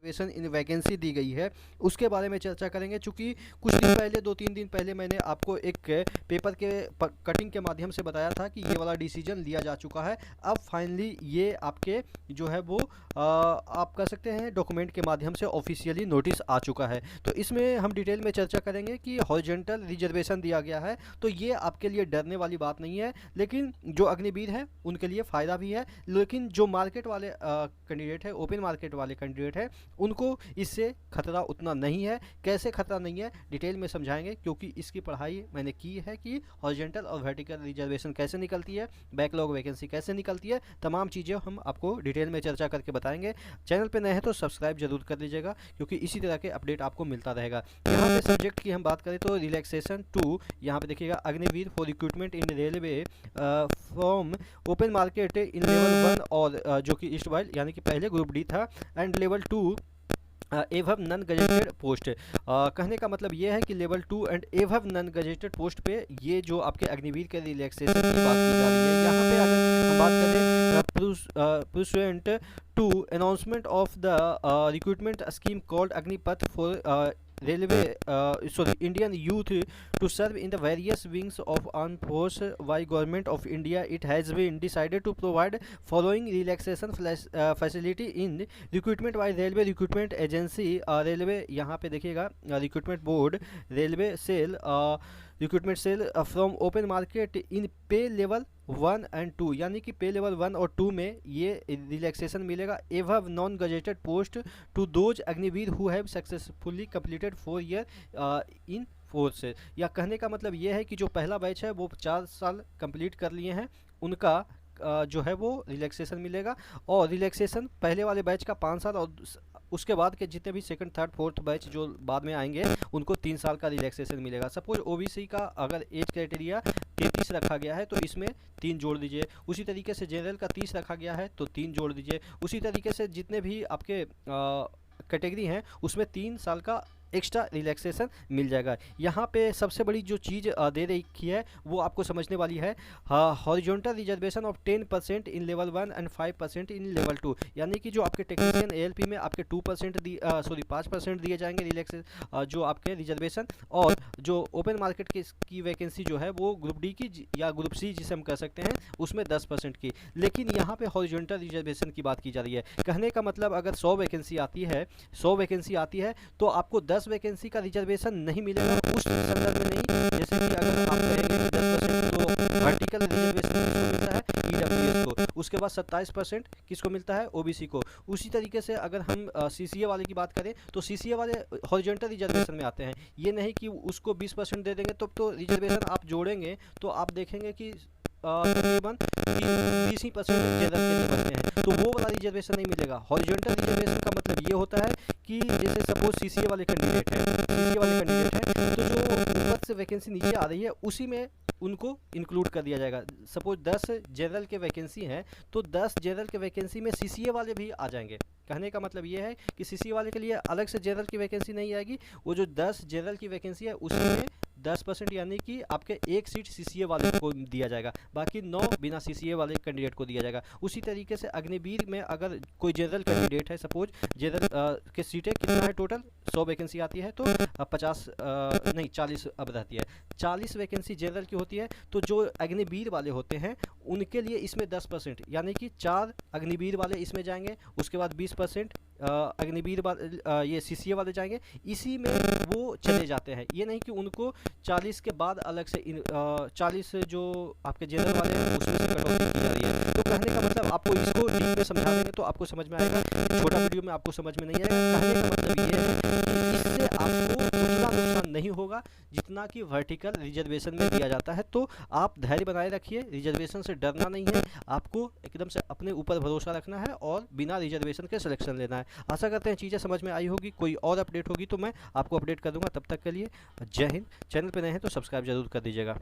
Reservation इन vacancy दी गई है उसके बारे में चर्चा करेंगे। चूँकि कुछ दिन पहले 2-3 दिन पहले मैंने आपको एक पेपर के कटिंग के माध्यम से बताया था कि ये वाला डिसीजन लिया जा चुका है। अब फाइनली ये आपके जो है वो आप कह सकते हैं डॉक्यूमेंट के माध्यम से ऑफिशियली नोटिस आ चुका है। तो इसमें हम डिटेल में चर्चा करेंगे कि हॉरिजॉन्टल रिजर्वेशन दिया गया है तो ये आपके लिए डरने वाली बात नहीं है, लेकिन जो अग्निवीर हैं उनके लिए फ़ायदा भी है। लेकिन जो मार्केट वाले कैंडिडेट है, ओपन मार्केट वाले कैंडिडेट है, उनको इससे खतरा उतना नहीं है। कैसे खतरा नहीं है डिटेल में समझाएंगे, क्योंकि इसकी पढ़ाई मैंने की है कि हॉरिजॉन्टल और वर्टिकल रिजर्वेशन कैसे निकलती है, बैकलॉग वैकेंसी कैसे निकलती है, तमाम चीज़ें हम आपको डिटेल में चर्चा करके बताएंगे। चैनल पे नए हैं तो सब्सक्राइब जरूर कर लीजिएगा, क्योंकि इसी तरह के अपडेट आपको मिलता रहेगा। यहाँ पे सब्जेक्ट की हम बात करें तो रिलैक्सेशन 2, यहाँ पे देखिएगा Agniveer for recruitment in railway from open market in level 1 और जो कि ईस्ट वाइल यानी कि पहले ग्रुप डी था, एंड लेवल 2 एवं नन गजेटेड पोस्ट। कहने का मतलब ये है कि लेवल 2 एंड एवं नन गजेटेड पोस्ट पे ये जो आपके अग्निवीर के रिलैक्सेशन की बात की जा रही है। यहाँ पे अगर हम बात करें pursuant to announcement of the recruitment scheme called Agnipath for Indian youth to serve in the various wings of armed force by government of India, it has been decided to provide following relaxation facility in recruitment by railway recruitment agency, railway यहाँ पे देखिएगा recruitment board, railway cell, recruitment cell from open market in pay level 1 and 2, यानी कि पे level 1 और 2 में ये relaxation मिलेगा। एवं non gazetted post to those Agniveer who have successfully completed 4 year in force. या कहने का मतलब ये है कि जो पहला बैच है वो 4 साल कंप्लीट कर लिए हैं, उनका जो है वो रिलैक्सेशन मिलेगा। और रिलैक्सेशन पहले वाले बैच का 5 साल और उसके बाद के जितने भी सेकंड थर्ड फोर्थ बैच जो बाद में आएंगे उनको 3 साल का रिलैक्सेशन मिलेगा। सपोज ओबीसी का अगर एज क्राइटेरिया 33 रखा गया है तो इसमें 3 जोड़ दीजिए, उसी तरीके से जनरल का 30 रखा गया है तो 3 जोड़ दीजिए, उसी तरीके से जितने भी आपके कैटेगरी हैं उसमें 3 साल का एक्स्ट्रा रिलैक्सेशन मिल जाएगा। यहाँ पे सबसे बड़ी जो चीज़ दे रखी है वो आपको समझने वाली है, horizontal reservation of 10% in level 1 and 5% in level 2, यानी कि जो आपके टेक्नीशियन एएलपी में आपके 2% 5% दिए जाएंगे रिलैक्सेशन जो आपके रिजर्वेशन, और जो ओपन मार्केट की वैकेंसी जो है वो ग्रुप डी की या ग्रुप सी जिसे हम कह सकते हैं उसमें 10% की। लेकिन यहाँ पे हॉरिजॉन्टल रिजर्वेशन की बात की जा रही है। कहने का मतलब अगर 100 वैकेंसी आती है तो आपको 10 वैकेंसी का रिजर्वेशन नहीं मिलेगा उस संदर्भ में नहीं। जैसे कि अगर आप कहेंगे कि 10% तो वर्टिकल रिजर्वेशन किसको मिलता है, ईडब्ल्यूएस को, उसके बाद 27% किसको मिलता है, ओबीसी को। उसी तरीके से अगर हम सीसीए वाले की बात करें तो सीसीए वाले हॉरिजॉन्टल रिजर्वेशन में आते हैं। ये नहीं कि उसको 20% दे देंगे तो रिजर्वेशन आप जोड़ेंगे तो आप देखेंगे कि तकरीबन 30% जनरल के लिए बनते हैं, तो वो वाला रिजर्वेशन नहीं मिलेगा। हॉरिजॉन्टल रिजर्वेशन का मतलब ये होता है कि जैसे सपोज सीसीए वाले कैंडिडेट हैं तो जो ऊपर से वैकेंसी नीचे आ रही है उसी में उनको इंक्लूड कर दिया जाएगा। सपोज 10 जनरल के वैकेंसी हैं तो 10 जनरल के वैकेंसी में सीसीए वाले भी आ जाएंगे। कहने का मतलब ये है कि सीसीए वाले के लिए अलग से जनरल की वैकेंसी नहीं आएगी, वो जो 10 जनरल की वैकेंसी है उसी में 10% यानी कि आपके एक सीट सीसीए वाले को दिया जाएगा, बाकी 9 बिना सीसीए वाले कैंडिडेट को दिया जाएगा। उसी तरीके से अग्निवीर में अगर कोई जनरल कैंडिडेट है, सपोज जनरल के सीटें कितना है टोटल 100 वैकेंसी आती है तो 40 अब रहती है, 40 वैकेंसी जनरल की होती है। तो जो अग्निवीर वाले होते हैं उनके लिए इसमें 10% यानी कि 4 अग्निवीर वाले इसमें जाएंगे, उसके बाद 20% अग्निवीर वाले ये सीसीए वाले जाएंगे, इसी में वो चले जाते हैं। ये नहीं कि उनको 40 के बाद अलग से 40 जो आपके जनरल वाले हैं उसमें से कटौती की जा रही है। तो कहने का मतलब आपको इसको डीप में समझा देंगे तो आपको समझ में आएगा, छोटा वीडियो में आपको समझ में नहीं आएगा। कहने का मतलब ये है कि इससे आपको उतना नुकसान नहीं होगा जितना कि वर्टिकल रिजर्वेशन में दिया जाता है। तो आप धैर्य बनाए रखिए, रिजर्वेशन से डरना नहीं है, आपको एकदम से अपने ऊपर भरोसा रखना है और बिना रिजर्वेशन के सिलेक्शन लेना है। आशा करते हैं चीज़ें समझ में आई होगी। कोई और अपडेट होगी तो मैं आपको अपडेट कर दूंगा। तब तक के लिए जय हिंद। चैनल पर नए हैं तो सब्सक्राइब जरूर कर दीजिएगा।